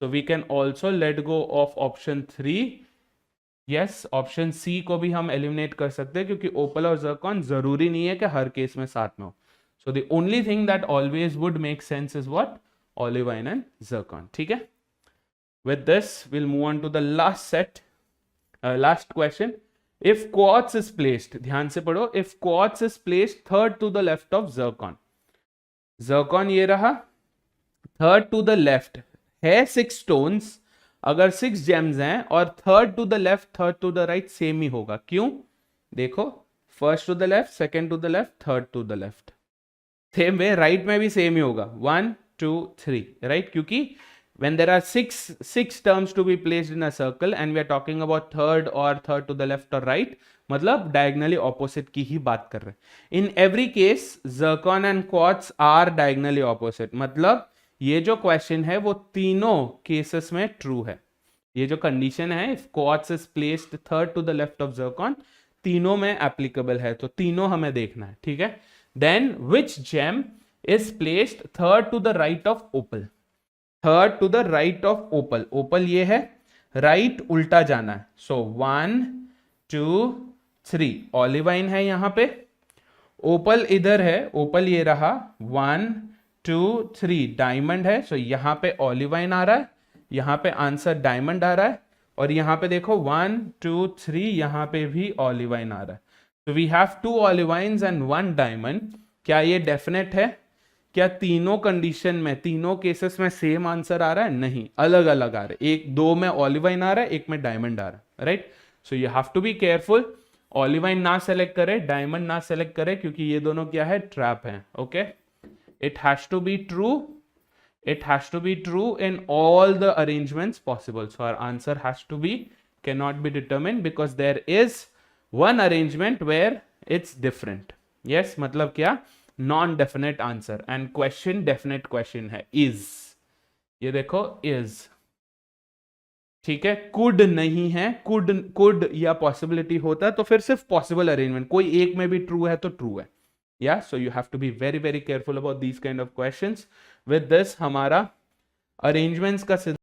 So we can also let go of option 3. Yes, option C को भी हम eliminate कर सकते हैं क्योंकि ओपल और जर्कॉन जरूरी नहीं है कि हर केस में साथ में हो. So the only thing that always would make sense is what? Olivine and zircon. ठीक है. With this, we'll move on to the last question. If quartz is placed, ध्यान से पढ़ो, if quartz is placed third to the left of zircon, zircon ये रहा, third to the left है 6 stones, अगर 6 gems हैं और third to the left, third to the right same ही होगा. क्यों? देखो, first to the left, second to the left, third to the left. Same way right में भी सेम ही होगा. 1 2 3, राइट? क्योंकि when there are six terms to be placed in a circle and we are talking about third to the left or right, मतलब diagonally opposite की ही बात कर रहे हैं. In every case zircon and quartz are diagonally opposite. मतलब ये जो question है वो तीनों केसेस में ट्रू है. ये जो कंडीशन है, if quartz is placed third to the left of zircon, तीनों में एप्लीकेबल है. तो तीनों हमें देखना है. ठीक है. Then which gem is placed third to the right of opal? Third to the right of opal. Opal ये है, राइट उल्टा जाना है. सो 1 2 3 ऑलिवाइन है यहां पे. ओपल इधर है, ओपल ये रहा. 1 2 3 डायमंड है. सो यहां पे ऑलिवाइन आ रहा है, यहां पे आंसर डायमंड आ रहा है. और यहां पे देखो 1 2 3 यहां पे भी ऑलिवाइन आ रहा है. तो वी हैव 2 ऑलिवाइंस एंड 1 डायमंड. क्या ये डेफिनेट है? क्या तीनों कंडीशन में, तीनों केसेस में सेम आंसर आ रहा है? नहीं, अलग अलग आ रहा है. एक दो में ऑलिवाइन आ रहा है, एक में डायमंड आ रहा है. Right. So you have to be careful. Olivine ना सेलेक्ट करे, डायमंड ना सेलेक्ट करे, क्योंकि ये दोनों क्या है? ट्रैप है. Okay. It has to be true. It has to be true in all the arrangements possible. So our answer has to be, cannot be determined, because there is one arrangement where it's different. Yes, मतलब क्या? Non definite answer. And question definite question है, is. ये देखो, is. ठीक है. Could नहीं है. Could या पॉसिबिलिटी होता तो फिर सिर्फ पॉसिबल अरेंजमेंट, कोई एक में भी ट्रू है तो ट्रू है. या so you have to be very very careful about these kind of questions. With this हमारा अरेंजमेंट्स का